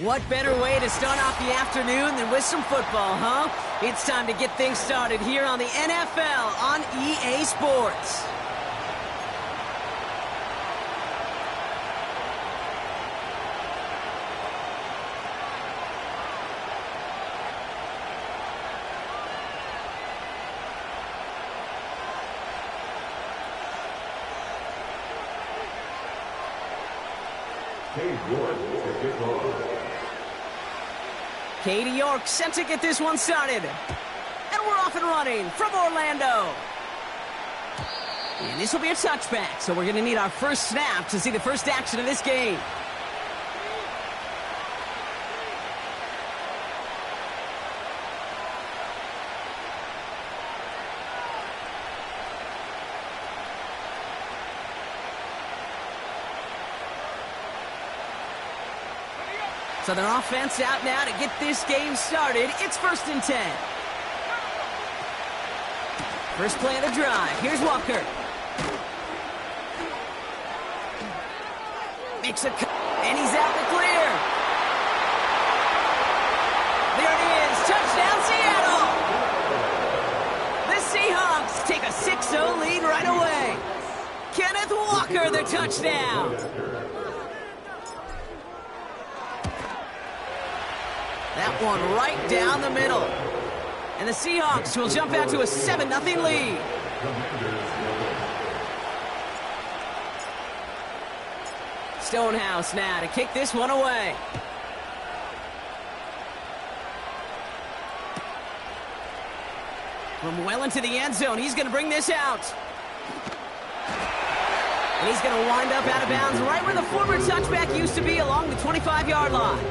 What better way to start off the afternoon than with some football, huh? It's time to get things started here on the NFL on EA Sports. Katie York set to get this one started. And we're off and running from Orlando. And this will be a touchback, so we're going to need our first snap to see the first action of this game. So their offense out now to get this game started. It's 1st and 10. First play of the drive. Here's Walker. Makes a cut, and he's out the clear. There it is. Touchdown, Seattle. The Seahawks take a 6-0 lead right away. Kenneth Walker, the touchdown. That one right down the middle. And the Seahawks will jump out to a 7-0 lead. Stonehouse now to kick this one away. From well into the end zone, he's going to bring this out. And he's going to wind up out of bounds right where the former touchback used to be, along the 25-yard line.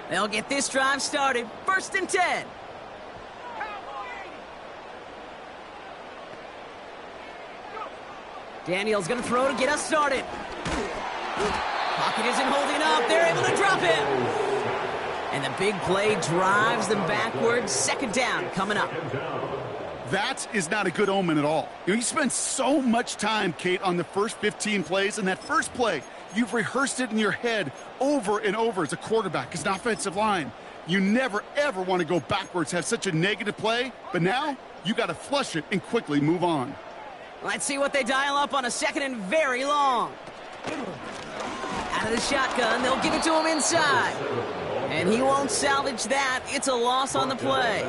They'll get this drive started. 1st and 10. Daniel's going to throw to get us started. Pocket isn't holding up. They're able to drop him. And the big play drives them backwards. 2nd down coming up. That is not a good omen at all. You spend so much time, Kate, on the first 15 plays, and that first play, you've rehearsed it in your head over and over as a quarterback, as an offensive line. You never, ever want to go backwards, have such a negative play, but now you got to flush it and quickly move on. Let's see what they dial up on a 2nd and very long. Out of the shotgun, they'll give it to him inside. And he won't salvage that. It's a loss on the play.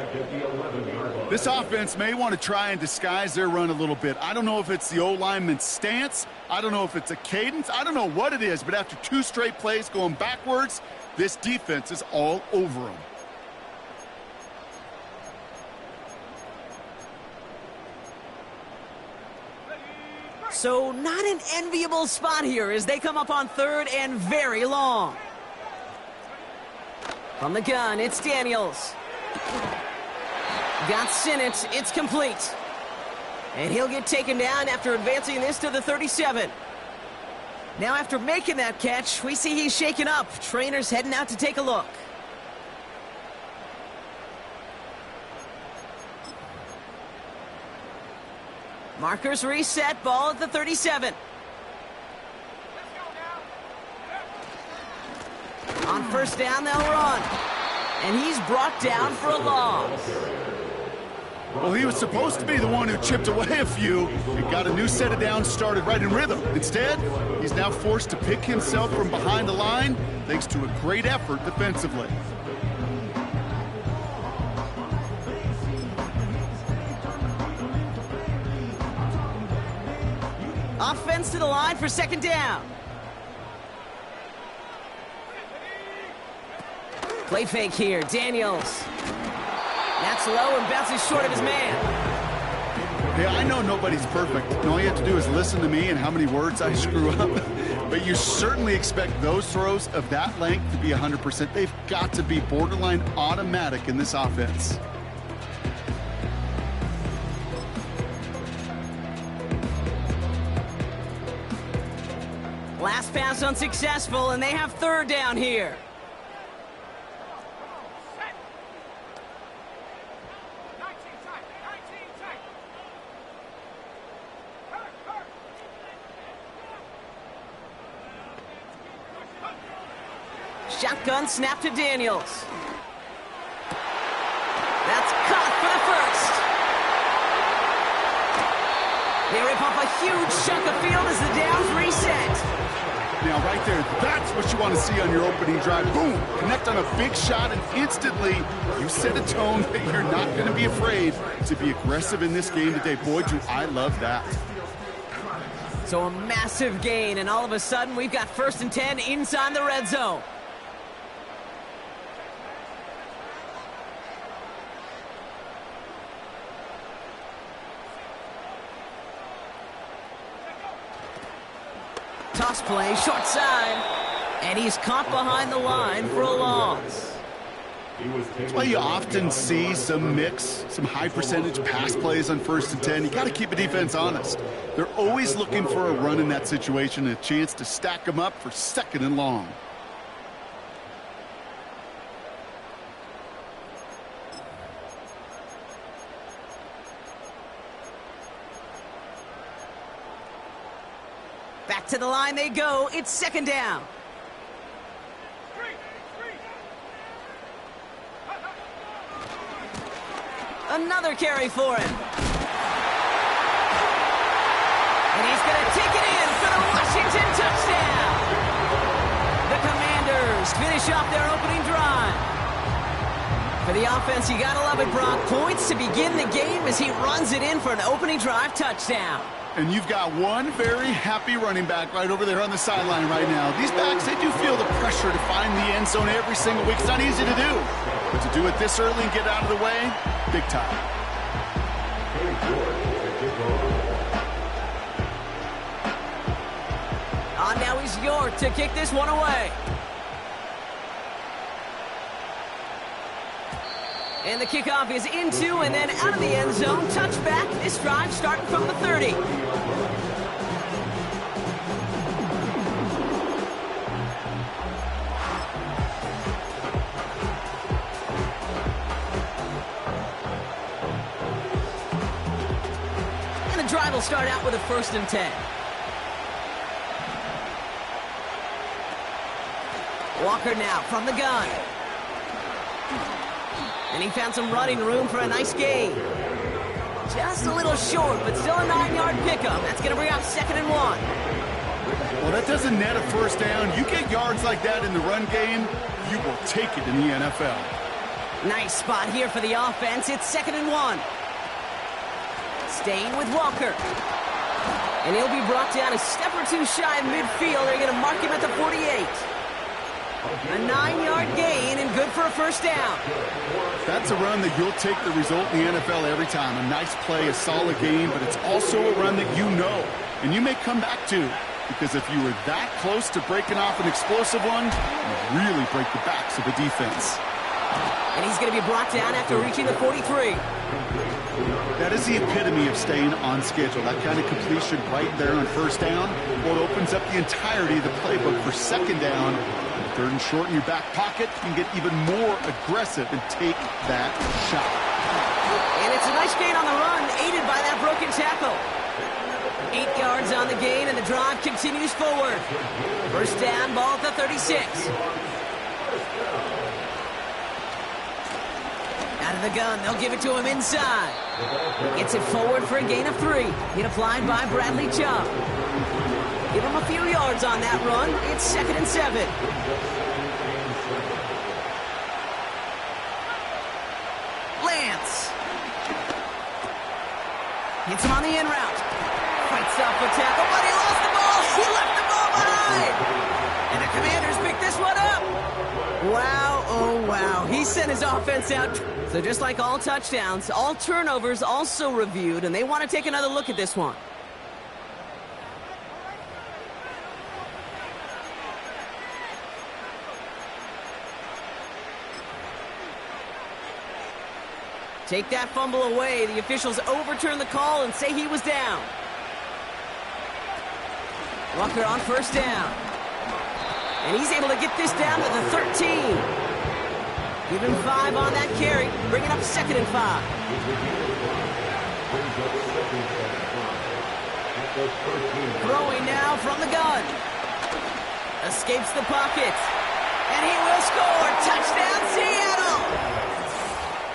This offense may want to try and disguise their run a little bit. I don't know if it's the O-lineman's stance. I don't know if it's a cadence. I don't know what it is, but after 2 straight plays going backwards, this defense is all over them. So not an enviable spot here as they come up on 3rd and very long. From the gun, it's Daniels. Got Sinnott. It's complete. And he'll get taken down after advancing this to the 37. Now after making that catch, we see he's shaken up. Trainer's heading out to take a look. Markers reset, ball at the 37. On 1st down, they'll run. And he's brought down for a loss. Well, he was supposed to be the one who chipped away a few and got a new set of downs started right in rhythm. Instead, he's now forced to pick himself from behind the line thanks to a great effort defensively. Offense to the line for 2nd down. Play fake here, Daniels. That's low and bounces short of his man. Hey, I know nobody's perfect. And all you have to do is listen to me and how many words I screw up. But you certainly expect those throws of that length to be 100%. They've got to be borderline automatic in this offense. Last pass unsuccessful, and they have third down here. Shotgun snap to Daniels. That's caught for the first. They rip off a huge chunk of field as the downs reset. Now, right there, that's what you want to see on your opening drive. Boom! Connect on a big shot, and instantly you set a tone that you're not going to be afraid to be aggressive in this game today. Boy, do I love that. So a massive gain, and all of a sudden, we've got 1st and 10 inside the red zone. Toss play, short side, and he's caught behind the line for a loss. That's why you often see some mix, some high percentage pass plays on 1st and 10. You got to keep a defense honest. They're always looking for a run in that situation, a chance to stack them up for 2nd and long. Back to the line they go. It's 2nd down. Another carry for him. And he's going to take it in for the Washington touchdown. The Commanders finish off their opening drive. For the offense, you got to love it, Brock. Points to begin the game as he runs it in for an opening drive touchdown. And you've got one very happy running back right over there on the sideline right now. These backs, they do feel the pressure to find the end zone every single week. It's not easy to do. But to do it this early and get out of the way, big time. Now he's York to kick this one away. And the kickoff is into and then out of the end zone. Touchback. This drive starting from the 30. And the drive will start out with a 1st and 10. Walker now from the gun. And he found some running room for a nice gain. Just a little short, but still a 9-yard pickup. That's going to bring up 2nd and 1. Well, that doesn't net a 1st down. You get yards like that in the run game, you will take it in the NFL. Nice spot here for the offense. It's 2nd and 1. Staying with Walker. And he'll be brought down a step or two shy of midfield. They're going to mark him at the 48. A 9-yard gain and good for a 1st down. That's a run that you'll take the result in the NFL every time. A nice play, a solid game, but it's also a run that you know and you may come back to, because if you were that close to breaking off an explosive one, you really break the backs of the defense. And he's going to be brought down after reaching the 43. That is the epitome of staying on schedule. That kind of completion right there on 1st down, well, it opens up the entirety of the playbook for 2nd down. 3rd and short in your back pocket, you can get even more aggressive and take that shot. And it's a nice gain on the run, aided by that broken tackle. 8 yards on the gain, and the drive continues forward. 1st down, ball at the 36. Out of the gun, they'll give it to him inside. Gets it forward for a gain of 3. Hit applied by Bradley Chubb. Give him a few yards on that run. It's 2nd and 7. Lance. Hits him on the in route. Fights off the tackle, but he lost the ball. He left the ball behind. And the Commanders pick this one up. Wow, oh wow. He sent his offense out So just like all touchdowns, all turnovers also reviewed, and they want to take another look at this one. Take that fumble away. The officials overturn the call and say he was down. Walker on first down. And he's able to get this down to the 13. Give him 5 on that carry. Bring it up 2nd and 5. Throwing now from the gun. Escapes the pocket. And he will score. Touchdown, Seattle!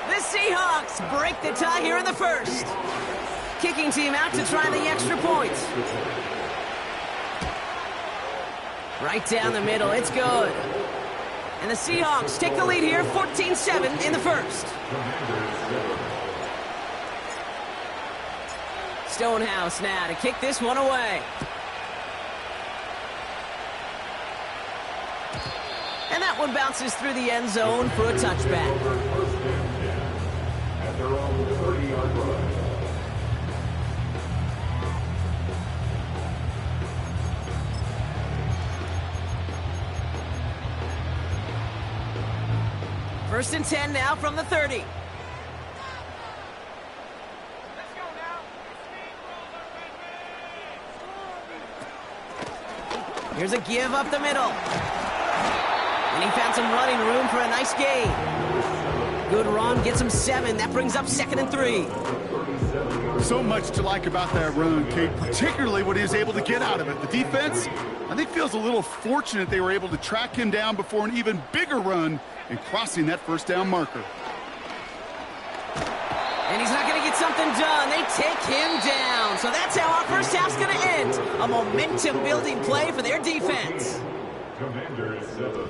The Seahawks break the tie here in the first. Kicking team out to try the extra point. Right down the middle, it's good. And the Seahawks take the lead here, 14-7 in the first. Stonehouse now to kick this one away. And that one bounces through the end zone for a touchback. At their own 30-yard line. First and 10 now from the 30. Here's a give up the middle. And he found some running room for a nice gain. Good run, gets him 7. That brings up 2nd and 3. So much to like about that run, Kate, particularly what he was able to get out of it. The defense, I think, feels a little fortunate they were able to track him down before an even bigger run and crossing that first down marker. And he's not going to get something done. They take him down. So that's how our first half's going to end. A momentum-building play for their defense. Commander is 7.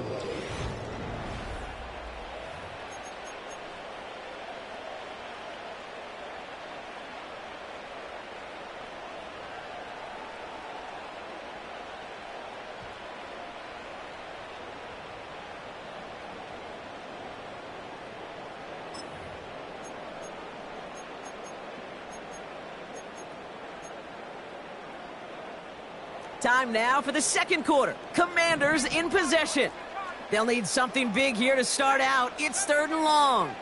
Time now for the second quarter. Commanders in possession. They'll need something big here to start out. It's 3rd and long.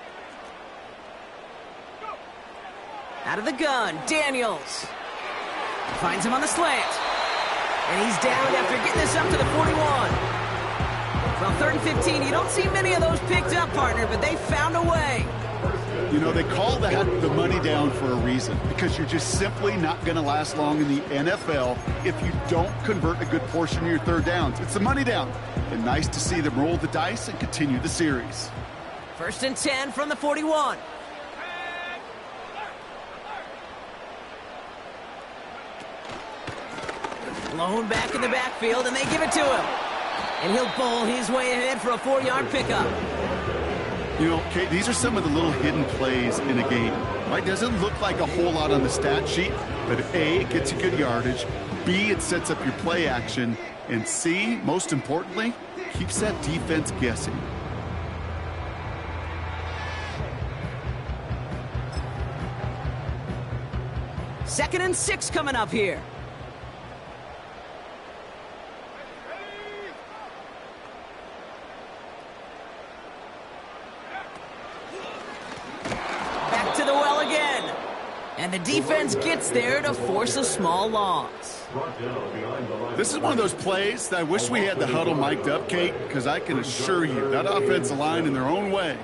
Out of the gun, Daniels. Finds him on the slant. And he's down after getting this up to the 41. Well, 3rd and 15, you don't see many of those picked up, partner, but they found a way. You know, they call that the money down for a reason, because you're just simply not going to last long in the NFL if you don't convert a good portion of your 3rd downs. It's the money down. And nice to see them roll the dice and continue the series. 1st and 10 from the 41. Blown back in the backfield, and they give it to him. And he'll bowl his way ahead for a 4-yard pickup. You know, Kate, these are some of the little hidden plays in a game. Right? Doesn't look like a whole lot on the stat sheet, but A, it gets you good yardage. B, it sets up your play action. And C, most importantly, keeps that defense guessing. Second and 6 coming up here. And the defense gets there to force a small loss. This is one of those plays that I wish we had the huddle mic'd up, Kate, because I can assure you that offensive line in their own way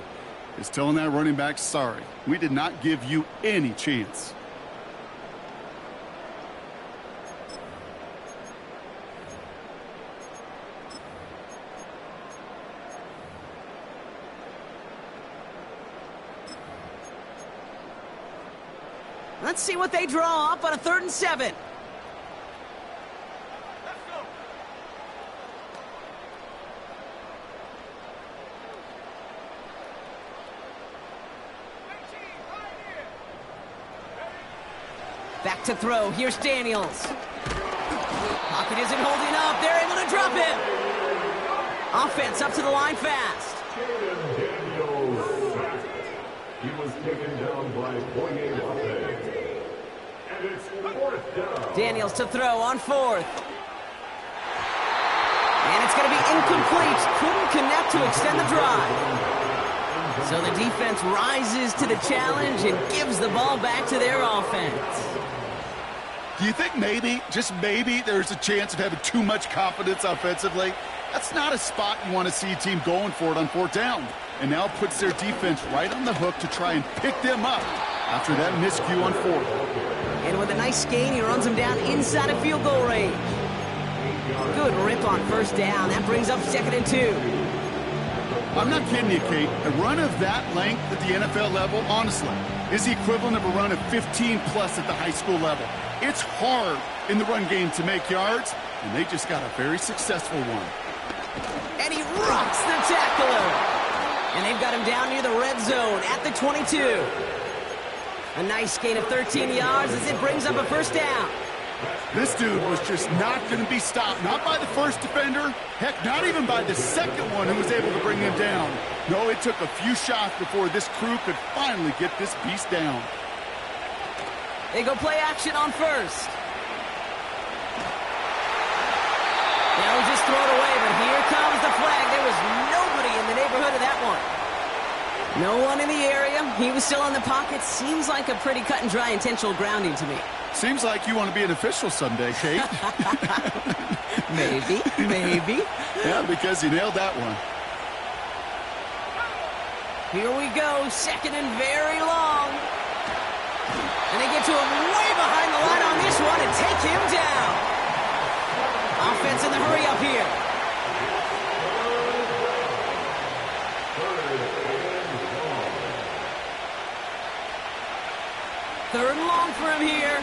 is telling that running back, sorry, we did not give you any chance. Let's see what they draw up on a 3rd and 7. Let's go. Back to throw. Here's Daniels. Pocket isn't holding up. They're able to drop him. Offense up to the line fast. He was taken down by Boye Lopez. And it's fourth down. Daniels to throw on fourth. And it's going to be incomplete. Couldn't connect to extend the drive. So the defense rises to the challenge and gives the ball back to their offense. Do you think maybe, just maybe, there's a chance of having too much confidence offensively? That's not a spot you want to see a team going for it on fourth down. And now puts their defense right on the hook to try and pick them up after that miscue on fourth. And with a nice gain, he runs them down inside of field goal range. Good rip on first down. That brings up 2nd and 2. I'm not kidding you, Kate. A run of that length at the NFL level, honestly, is the equivalent of a run of 15-plus at the high school level. It's hard in the run game to make yards, and they just got a very successful one. And he rocks the tackler. And they've got him down near the red zone at the 22. A nice gain of 13 yards as it brings up a first down. This dude was just not going to be stopped. Not by the first defender. Heck, not even by the second one who was able to bring him down. No, it took a few shots before this crew could finally get this beast down. They go play action on first. They'll just throw it away, but here comes the flag. There was nobody in the neighborhood of that one. No one in the area. He was still in the pocket. Seems like a pretty cut and dry intentional grounding to me. Seems like you want to be an official someday, Kate. Maybe. Yeah, because you nailed that one. Here we go, 2nd and very long. And they get to him way behind the line on this one and take him down. Offense in the hurry up here. Third and long for him here.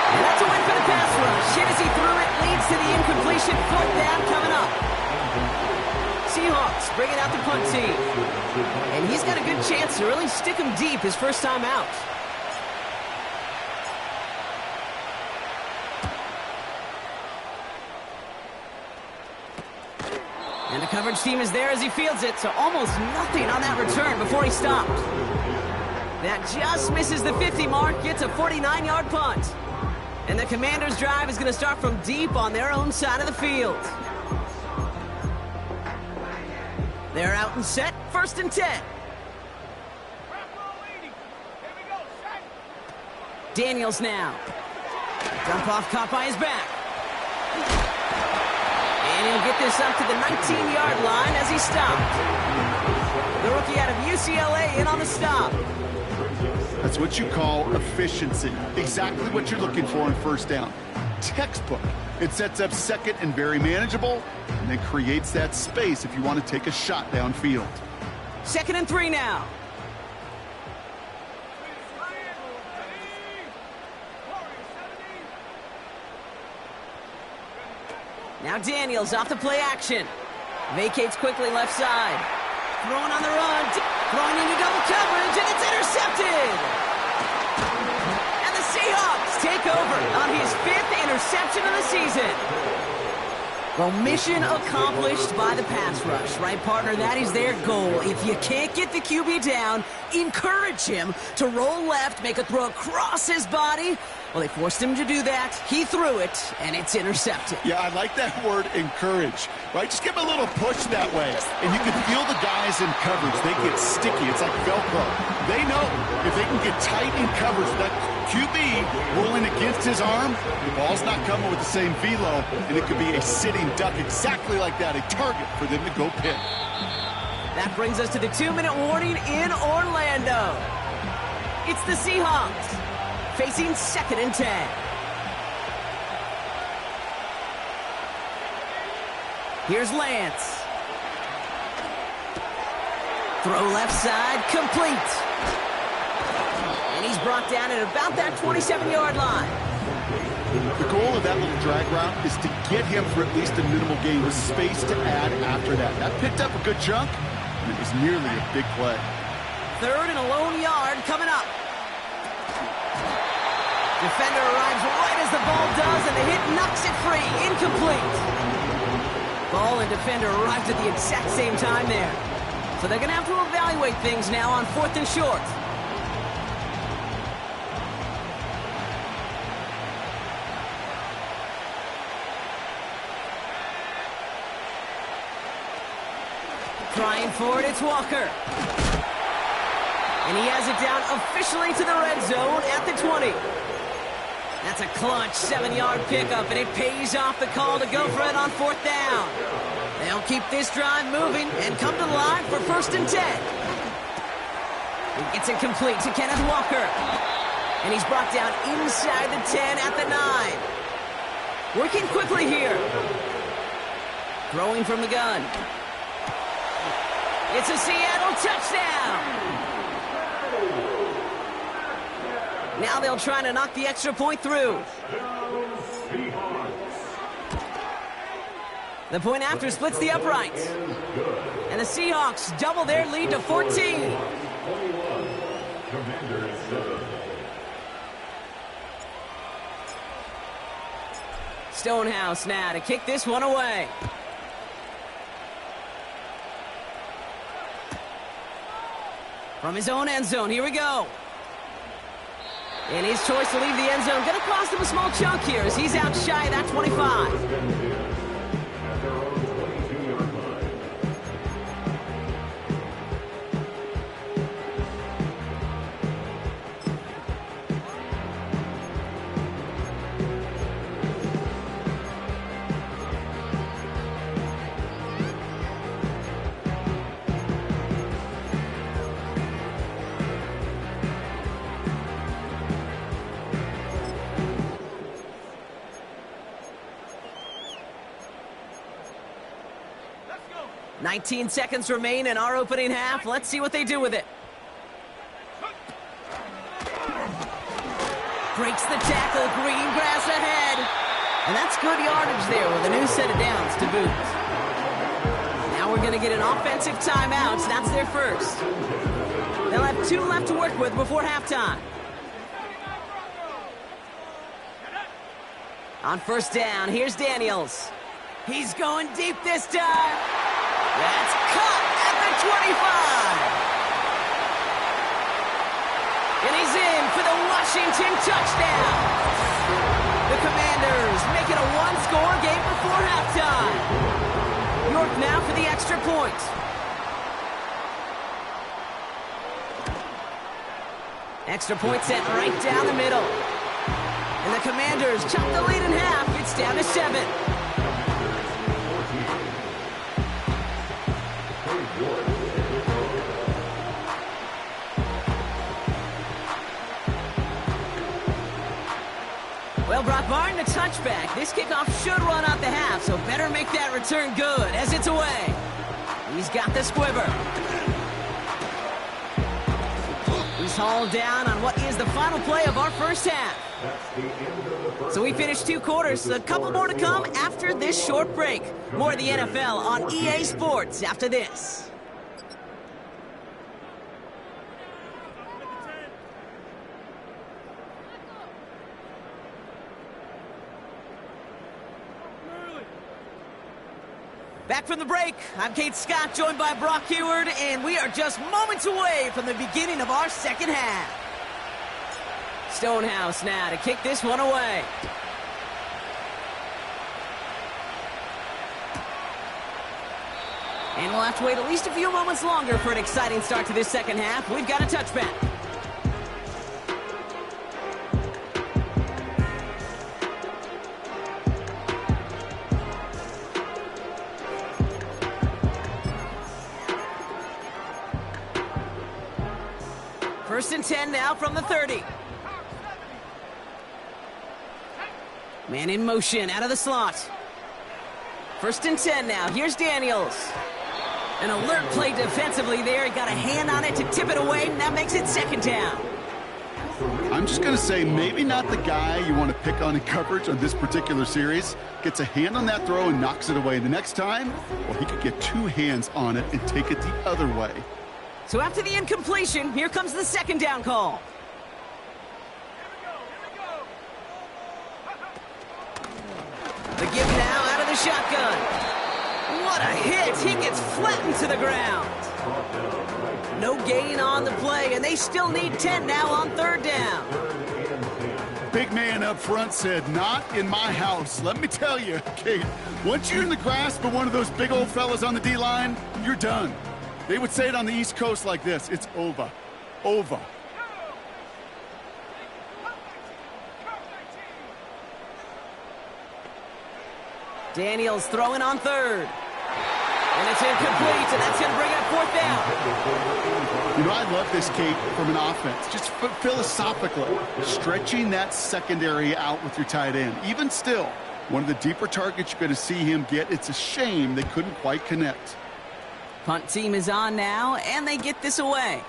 And that's a win for the pass rush. Hit as he threw it, leads to the incompletion. 4th down coming up. Seahawks bringing out the punt team. And he's got a good chance to really stick him deep his first time out. And the coverage team is there as he fields it, so almost nothing on that return before he stopped. That just misses the 50 mark, gets a 49-yard punt. And the Commanders' drive is going to start from deep on their own side of the field. They're out and set, 1st and 10. Daniels now. Dump off caught by his back. And he'll get this up to the 19-yard line as he stopped. The rookie out of UCLA in on the stop. That's what you call efficiency. Exactly what you're looking for in first down. Textbook. It sets up 2nd and very manageable, and then creates that space if you want to take a shot downfield. 2nd and 3 now. Now Daniels off the play action. Vacates quickly left side. Throwing on the run. Throwing into double coverage, and it's intercepted. And the Seahawks take over on his 5th interception of the season. Well, mission accomplished by the pass rush, right, partner? That is their goal. If you can't get the QB down, encourage him to roll left, make a throw across his body. Well, they forced him to do that. He threw it, and it's intercepted. Yeah, I like that word, encourage, right? Just give him a little push that way. And you can feel the guys in coverage. They get sticky. It's like Velcro. They know if they can get tight in coverage, that QB rolling against his arm, the ball's not coming with the same velo, and it could be a sitting duck exactly like that, a target for them to go pick. That brings us to the 2-minute warning in Orlando. It's the Seahawks facing 2nd and 10. Here's Lance. Throw left side, complete. And he's brought down at about that 27-yard line. The goal of that little drag route is to get him for at least a minimal gain with space to add after that. That picked up a good chunk, and it was nearly a big play. 3rd and a lone yard coming up. Defender arrives right as the ball does, and the hit knocks it free. Incomplete. Ball and defender arrived at the exact same time there. So they're going to have to evaluate things now on 4th and short. Trying for it, it's Walker. And he has it down officially to the red zone at the 20. That's a clutch 7-yard pickup, and it pays off the call to go for it on 4th down. They'll keep this drive moving and come to the line for 1st and 10. He gets it complete to Kenneth Walker. And he's brought down inside the 10 at the 9. Working quickly here. Throwing from the gun. It's a Seattle touchdown. Now they'll try to knock the extra point through. The point after splits the uprights. And the Seahawks double their lead to 14. Stonehouse now to kick this one away. From his own end zone, here we go. And his choice to leave the end zone going to cost him a small chunk here as he's out shy of that 25. Let's go. 19 seconds remain in our opening half. Let's see what they do with it. Breaks the tackle, green grass ahead. And that's good yardage there with a new set of downs to boot. Now we're going to get an offensive timeout. That's their first. They'll have 2 left to work with before halftime. On 1st down, here's Daniels. He's going deep this time. That's caught at the 25. And he's in for the Washington touchdown. The Commanders make it a 1-score game before halftime. York now for the extra point. Extra point set right down the middle. And the Commanders chop the lead in half. It's down to 7. Well, Brock Martin, a touchback. This kickoff should run out the half, so better make that return good as it's away. He's got the squibber. He's hauled down on what is the final play of our first half. So we finished 2 quarters, a couple more to come after this short break. More of the NFL on EA Sports after this. Back from the break, I'm Kate Scott, joined by Brock Heward, and we are just moments away from the beginning of our second half. Stonehouse now to kick this one away. And we'll have to wait at least a few moments longer for an exciting start to this second half. We've got a touchback. First and 10 now from the 30. Man in motion out of the slot. First and 10 now. Here's Daniels. An alert play defensively there. He got a hand on it to tip it away, and that makes it 2nd down. I'm just going to say maybe not the guy you want to pick on in coverage on this particular series. Gets a hand on that throw and knocks it away. The next time, well, he could get 2 hands on it and take it the other way. So after the incompletion, here comes the 2nd down call. The give now out of the shotgun. What a hit! He gets flattened to the ground. No gain on the play, and they still need 10 now on third down. Big man up front said, "Not in my house." Let me tell you, Kate, once you're in the grasp of one of those big old fellas on the D-line, you're done. They would say it on the East Coast like this: it's over. Over. Daniels throwing on third. And it's incomplete, and that's going to bring up fourth down. You know, I love this, Kate, from an offense. Just philosophically, stretching that secondary out with your tight end. Even still, one of the deeper targets you're going to see him get. It's a shame they couldn't quite connect. Punt team is on now, and they get this away.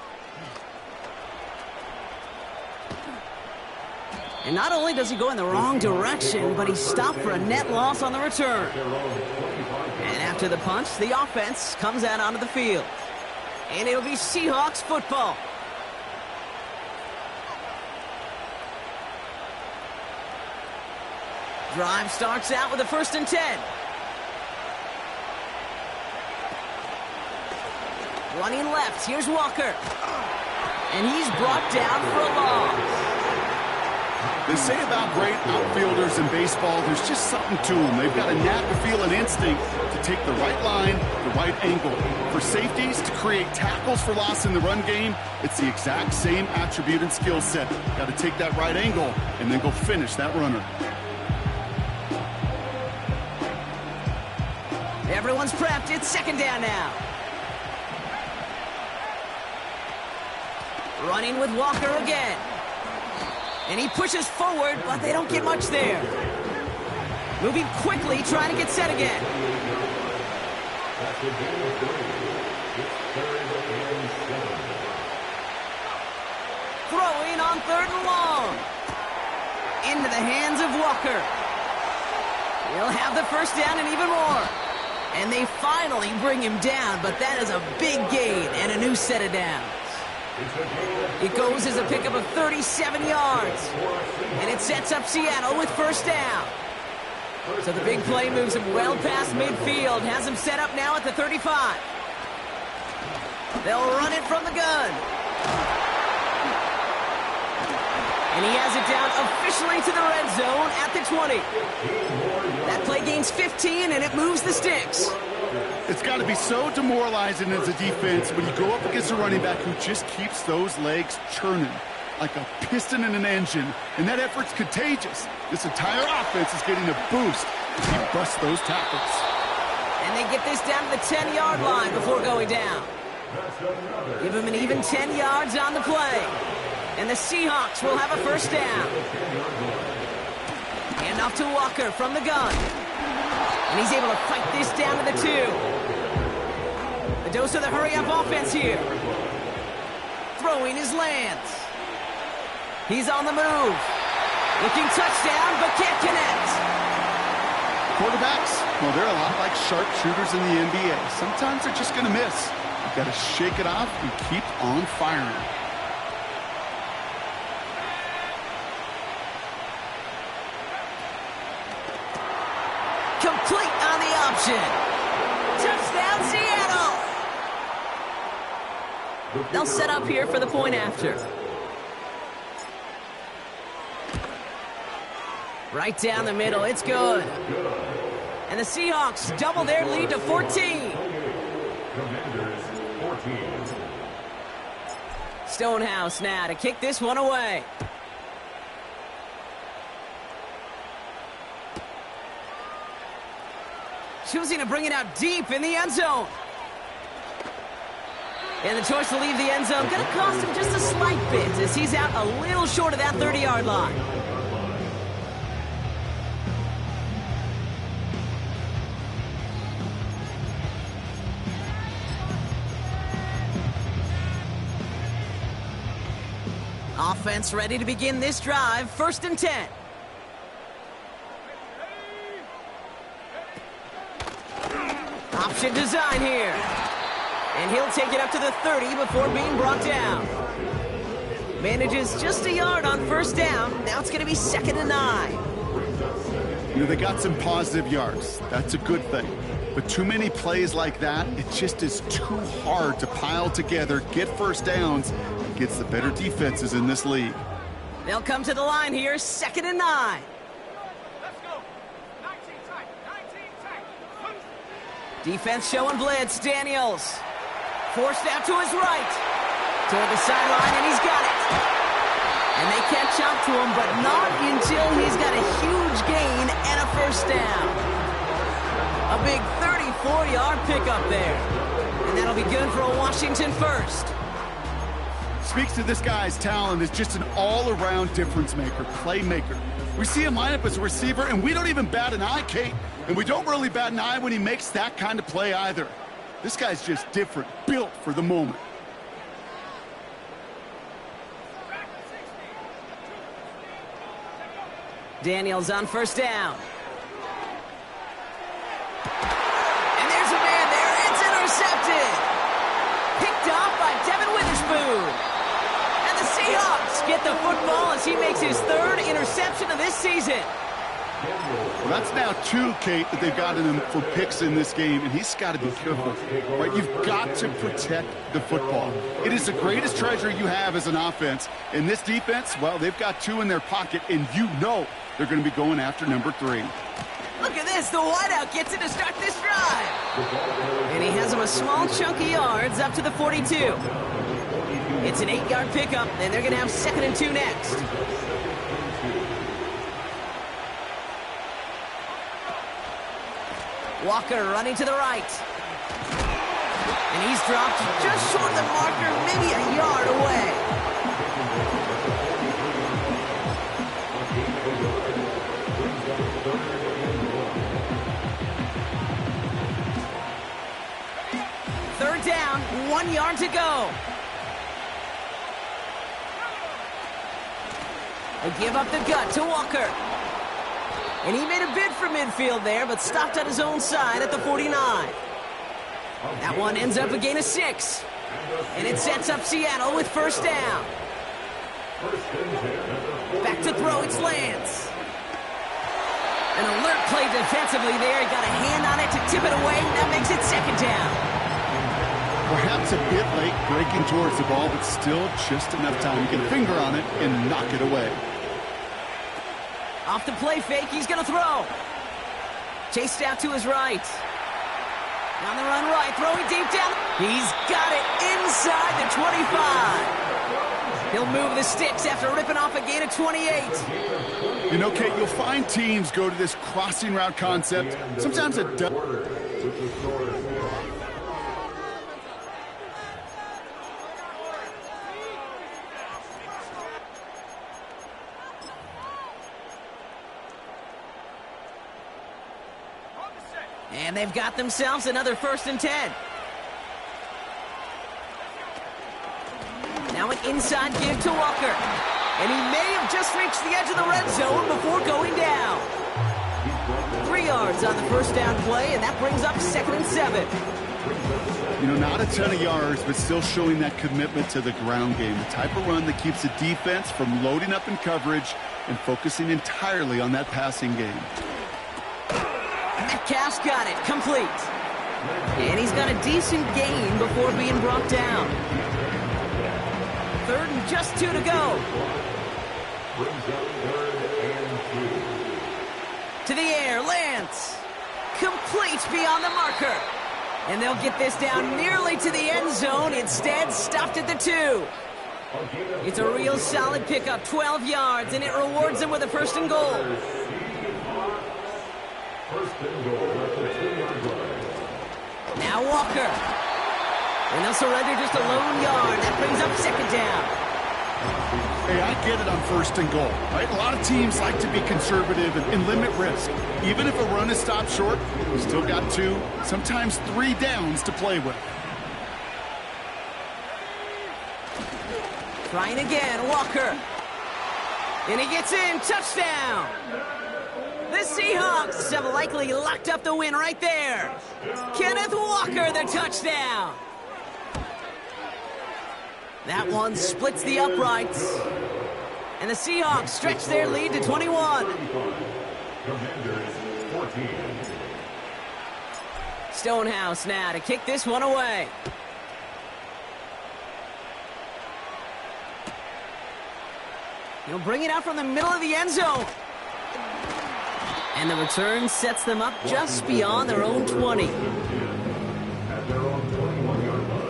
And not only does he go in the wrong direction, but he's stopped for a net loss on the return. And after the punch, the offense comes out onto the field. And it'll be Seahawks football. Drive starts out with a 1st and 10. Running left, here's Walker. And he's brought down for a loss. They say about great outfielders in baseball, there's just something to them. They've got a knack feel and instinct to take the right line, the right angle. For safeties, to create tackles for loss in the run game, it's the exact same attribute and skill set. Got to take that right angle and then go finish that runner. Everyone's prepped. It's 2nd down now. Running with Walker again. And he pushes forward, but they don't get much there. Moving quickly, trying to get set again. Throwing on 3rd and long. Into the hands of Walker. He'll have the 1st down and even more. And they finally bring him down, but that is a big gain and a new set of downs. It goes as a pickup of 37 yards. And it sets up Seattle with 1st down. So the big play moves him well past midfield. Has him set up now at the 35. They'll run it from the gun. And he has it down officially to the red zone at the 20. That play gains 15, and it moves the sticks. It's got to be so demoralizing as a defense when you go up against a running back who just keeps those legs churning like a piston in an engine, and that effort's contagious. This entire offense is getting a boost as he busts those tackles. And they get this down to the 10-yard line before going down. Give him an even 10 yards on the play. And the Seahawks will have a 1st down. Hand off to Walker from the gun. And he's able to fight this down to the 2. A dose of the hurry-up offense here. Throwing his lands. He's on the move. Looking touchdown, but can't connect. Quarterbacks, well, they're a lot like sharpshooters in the NBA. Sometimes they're just going to miss. You've got to shake it off and keep on firing. Complete on the option. Touchdown, Seattle. They'll set up here for the point after. Right down the middle. It's good. And the Seahawks double their lead to 14. Stonehouse now to kick this one away. Choosing to bring it out deep in the end zone. And the choice to leave the end zone going to cost him just a slight bit as he's out a little short of that 30-yard line. Offense ready to begin this drive. 1st and 10. Option design here. And he'll take it up to the 30 before being brought down. Manages just a yard on 1st down. Now it's going to be 2nd and 9. You know, they got some positive yards. That's a good thing. But too many plays like that, it just is too hard to pile together, get first downs, against the better defenses in this league. They'll come to the line here, 2nd and 9. Let's go. 19 tight. 19 tight. Defense showing blitz. Daniels forced out to his right. Toward the sideline, and he's got it. And they catch up to him, but not until he's got a huge gain and a first down. A big 34-yard pickup there. And that'll be good for a Washington first. Speaks to this guy's talent as just an all-around difference maker, playmaker. We see him line up as a receiver, and we don't even bat an eye, Kate. And we don't really bat an eye when he makes that kind of play either. This guy's just different, built for the moment. Daniels on first down. And there's a man there. It's intercepted. Picked off by Devin Witherspoon. And the Seahawks get the football as he makes his 3rd interception of this season. Well, that's now 2, Kate, that they've gotten him for picks in this game, and he's got to be careful. Right? You've got to protect the football. It is the greatest treasure you have as an offense. In this defense, well, they've got 2 in their pocket, and you know they're going to be going after number 3. Look at this. The wideout gets it to start this drive. And he has him a small chunk of yards up to the 42. It's an 8-yard pickup, and they're going to have 2nd and 2 next. Walker running to the right. And he's dropped just short of the marker, maybe a yard away. Third down, 1 yard to go. They give up the gut to Walker. And he made a bid for midfield there, but stopped on his own side at the 49. That one ends up a gain of 6. And it sets up Seattle with first down. Back to throw, it's Lance. An alert play defensively there. He got a hand on it to tip it away. That makes it 2nd down. Perhaps a bit late breaking towards the ball, but still just enough time to get a finger on it and knock it away. Off the play fake, he's going to throw. Chased out to his right. On the run right, throwing deep down. He's got it inside the 25. He'll move the sticks after ripping off a gain of 28. You know, Kate, you'll find teams go to this crossing route concept. Sometimes it does. And they've got themselves another 1st and 10. Now an inside give to Walker. And he may have just reached the edge of the red zone before going down. 3 yards on the first down play, and that brings up 2nd and 7. You know, not a ton of yards, but still showing that commitment to the ground game. The type of run that keeps the defense from loading up in coverage and focusing entirely on that passing game. Metcalf's got it, complete. And he's got a decent gain before being brought down. 3rd and just 2 to go. To the air, Lance. Complete beyond the marker. And they'll get this down nearly to the end zone. Instead, stopped at the 2. It's a real solid pickup, 12 yards, and it rewards them with a 1st and goal. Now Walker. And they'll surrender just a lone yard. That brings up 2nd down. Hey, I get it on 1st and goal, right? A lot of teams like to be conservative and limit risk. Even if a run is stopped short, you still got 2, sometimes 3 downs to play with. Trying again, Walker. And he gets in, touchdown. The Seahawks have likely locked up the win right there. Kenneth Walker, the touchdown. That one splits the uprights. And the Seahawks stretch their lead to 21. Commanders 14. Stonehouse now to kick this one away. He'll bring it out from the middle of the end zone. And the return sets them up just beyond their own 20. At their own 21-yard line.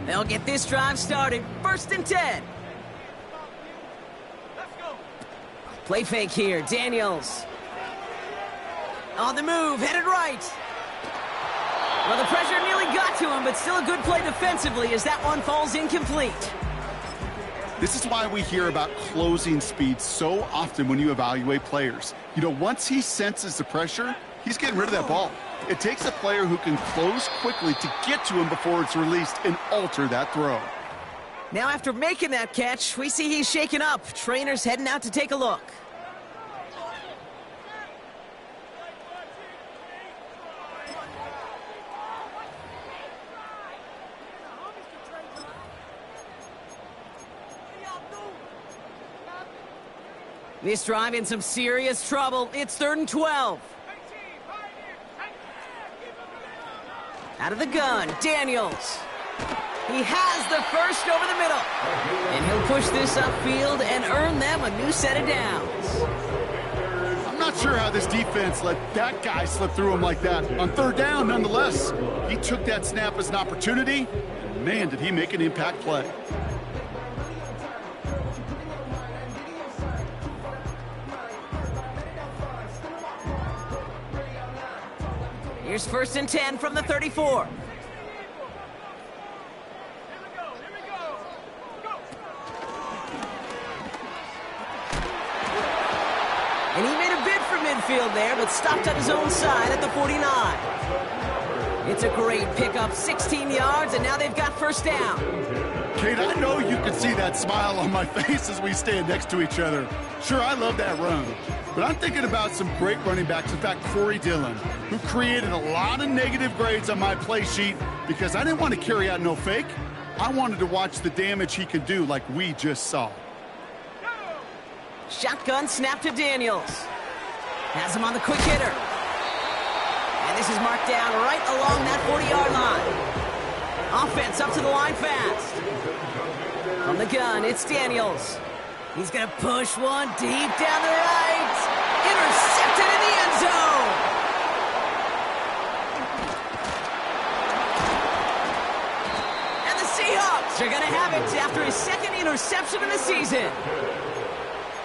They'll get this drive started. 1st and 10. Let's go. Play fake here. Daniels. On the move, headed right. Well, the pressure nearly got to him, but still a good play defensively as that one falls incomplete. This is why we hear about closing speed so often when you evaluate players. You know, once he senses the pressure, he's getting rid of that ball. It takes a player who can close quickly to get to him before it's released and alter that throw. Now after making that catch, we see he's shaken up. Trainer's heading out to take a look. This drive in some serious trouble. It's 3rd and 12. Out of the gun, Daniels. He has the first over the middle. And he'll push this upfield and earn them a new set of downs. I'm not sure how this defense let that guy slip through him like that. On 3rd down, nonetheless, he took that snap as an opportunity. And man, did he make an impact play. Here's 1st and 10 from the 34. And he made a bid for midfield there, but stopped on his own side at the 49. It's a great pickup, 16 yards, and now they've got 1st down. Kate, I know you can see that smile on my face as we stand next to each other. Sure, I love that run. But I'm thinking about some great running backs. In fact, Corey Dillon, who created a lot of negative grades on my play sheet because I didn't want to carry out no fake. I wanted to watch the damage he could do like we just saw. Shotgun snap to Daniels. Has him on the quick hitter. And this is marked down right along that 40-yard line. Offense up to the line fast. From the gun, it's Daniels. He's going to push one deep down the right. Intercepted in the end zone. And the Seahawks are going to have it after his 2nd interception of the season.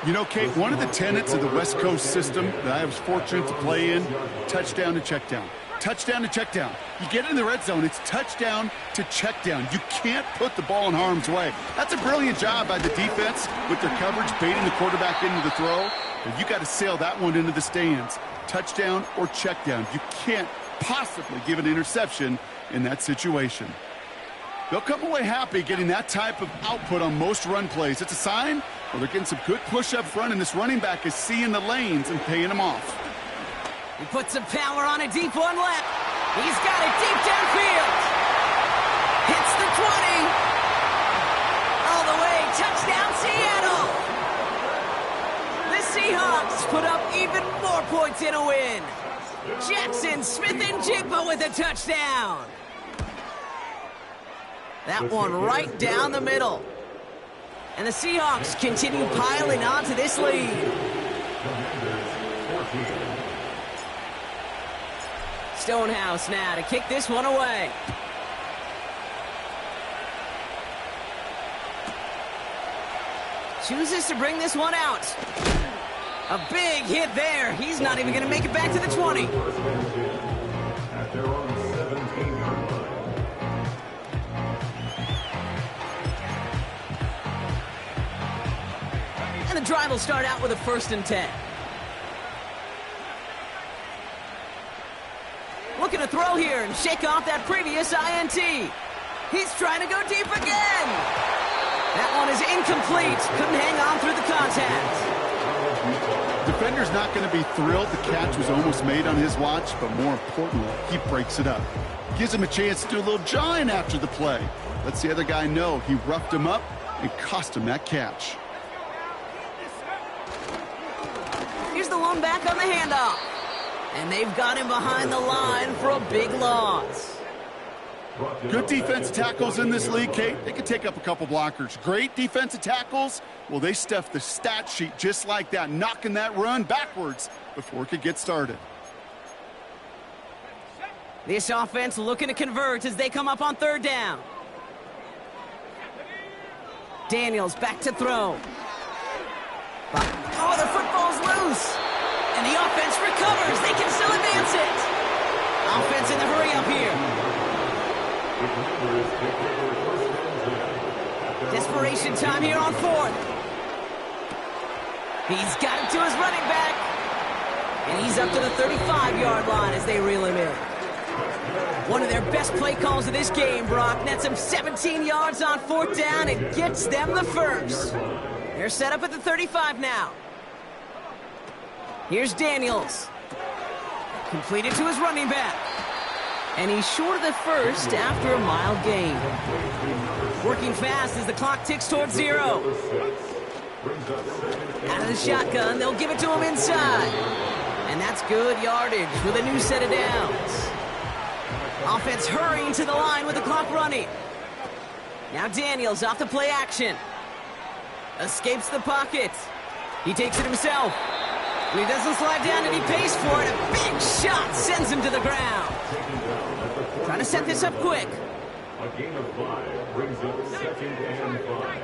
You know, Kate, one of the tenets of the West Coast system that I was fortunate to play in, touchdown to check down. Touchdown to check down. You get in the red zone, it's touchdown to check down. You can't put the ball in harm's way. That's a brilliant job by the defense with their coverage, baiting the quarterback into the throw. But you got to sail that one into the stands. Touchdown or check down. You can't possibly give an interception in that situation. They'll come away happy getting that type of output on most run plays. It's a sign, well, they're getting some good push up front, and this running back is seeing the lanes and paying them off. He puts some power on a deep one left. He's got it deep downfield. Hits the 20. All the way, touchdown Seattle. The Seahawks put up even more points in a win. Jackson Smith-Njigba with a touchdown. That one right down the middle. And the Seahawks continue piling on to this lead. Stonehouse now to kick this one away. Chooses to bring this one out. A big hit there. He's not even going to make it back to the 20. At their own 17-yard line. And the drive will start out with a 1st and 10. Looking to throw here and shake off that previous INT. He's trying to go deep again. That one is incomplete. Couldn't hang on through the contact. Defender's not going to be thrilled the catch was almost made on his watch, but more importantly, he breaks it up. Gives him a chance to do a little jawing after the play. Lets the other guy know he roughed him up and cost him that catch. Here's the one back on the handoff. And they've got him behind the line for a big loss. Good defensive tackles in this league, Kate. They can take up a couple blockers. Great defensive tackles. Well, they stuffed the stat sheet just like that, knocking that run backwards before it could get started. This offense looking to convert as they come up on third down. Daniels back to throw. Oh, the football's loose. And the offense recovers. They can still advance it. Offense in the hurry up here. Desperation time here on fourth. He's got it to his running back. And he's up to the 35-yard line as they reel him in. One of their best play calls of this game, Brock. Nets him 17 yards on fourth down and gets them the first. They're set up at the 35 now. Here's Daniels. Completed to his running back. And he's short of the first after a mild gain. Working fast as the clock ticks towards 0. Out of the shotgun, they'll give it to him inside. And that's good yardage with a new set of downs. Offense hurrying to the line with the clock running. Now Daniels off the play action. Escapes the pocket. He takes it himself. He doesn't slide down and he pays for it. A big shot sends him to the ground. Trying to set this up quick. A gain of 5 brings up 2nd and 5.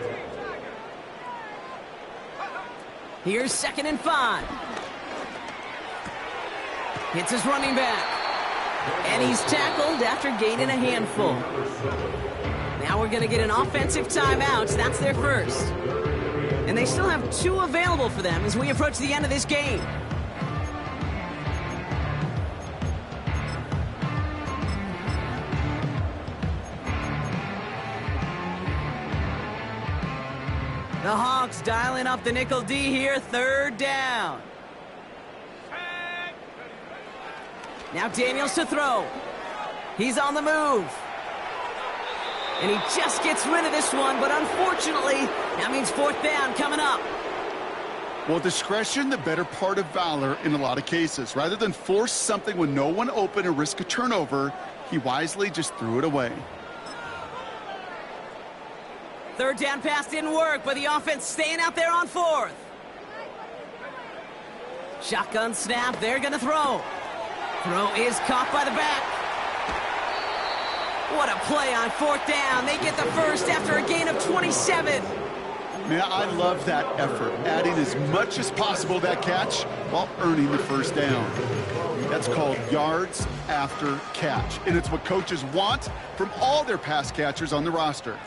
Here's 2nd and 5. Hits his running back. And he's tackled after gaining a handful. Now we're going to get an offensive timeout. That's their first. And they still have 2 available for them as we approach the end of this game. The Hawks dialing up the nickel D here, third down. Now Daniels to throw. He's on the move. And he just gets rid of this one, but unfortunately, that means fourth down coming up. Well, discretion, the better part of valor in a lot of cases. Rather than force something with no one open and risk a turnover, he wisely just threw it away. Third down pass didn't work, but the offense staying out there on fourth. Shotgun snap, they're going to throw. Throw is caught by the back. What a play on fourth down. They get the first after a gain of 27. Man, I love that effort, adding as much as possible to that catch while earning the first down. That's called yards after catch, and it's what coaches want from all their pass catchers on the roster.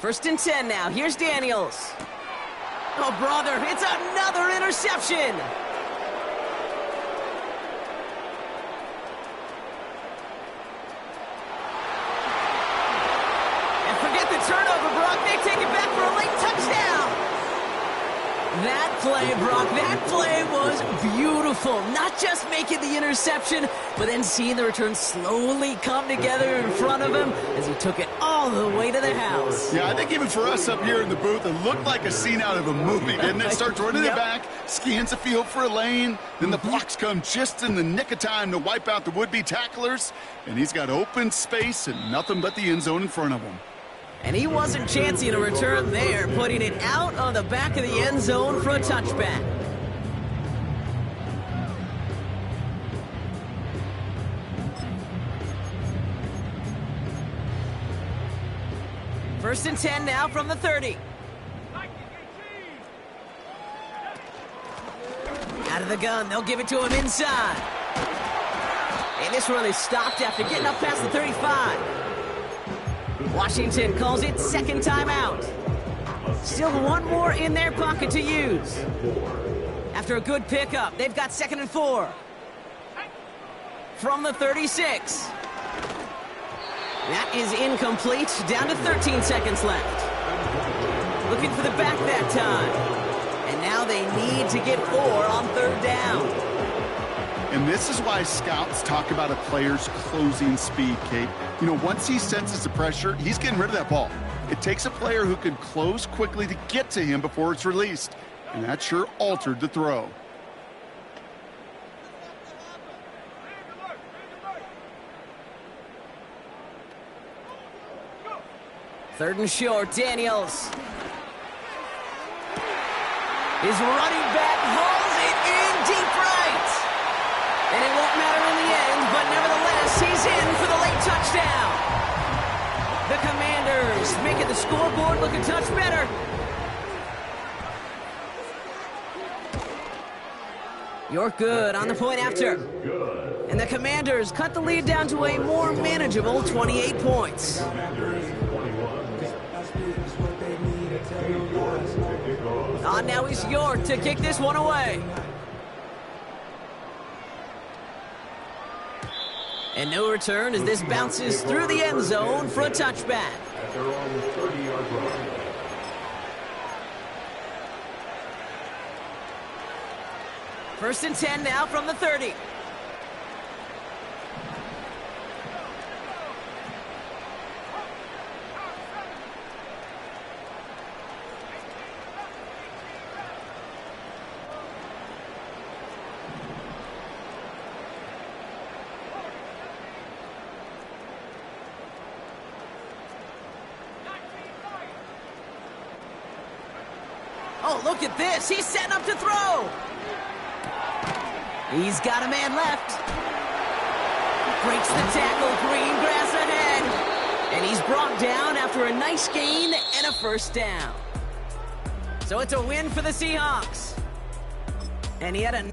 1st and 10 now. Here's Daniels. Oh, brother, it's another interception. And forget the turnover, Brock. They take it back for a late touchdown. That play, Brock, that play was beautiful. Not just making the interception, but then seeing the return slowly come together in front of him as he took it all the way to the house. Yeah, I think even for us up here in the booth, it looked like a scene out of a movie, didn't it? Starts running it back, scans the field for a lane, then the blocks come just in the nick of time to wipe out the would-be tacklers, and he's got open space and nothing but the end zone in front of him. And he wasn't chancing a return there, putting it out on the back of the end zone for a touchback. First and 10 now from the 30. Out of the gun, they'll give it to him inside. And this run is stopped after getting up past the 35. Washington calls it second timeout. Still one more in their pocket to use. After a good pickup, they've got 2nd and 4. From the 36. That is incomplete. Down to 13 seconds left. Looking for the back that time. And need to get 4 on 3rd down. And this is why scouts talk about a player's closing speed, Kate. You know, once he senses the pressure, he's getting rid of that ball. It takes a player who can close quickly to get to him before it's released. And that sure altered the throw. Third and short, Daniels. His running back hauls it in deep right. And it won't matter in the end, but nevertheless, he's in for the late touchdown. The Commanders making the scoreboard look a touch better. You're good on the point after. And the Commanders cut the lead down to a more manageable 28 points. Now he's York to kick this one away. And no return as this bounces through the end zone for a touchback. At their own 30-yard line. First and 10 now from the 30. Oh, look at this. He's setting up to throw. He's got a man left. Breaks the tackle. Green grass ahead. And he's brought down after a nice gain and a first down. So it's a win for the Seahawks. And he had a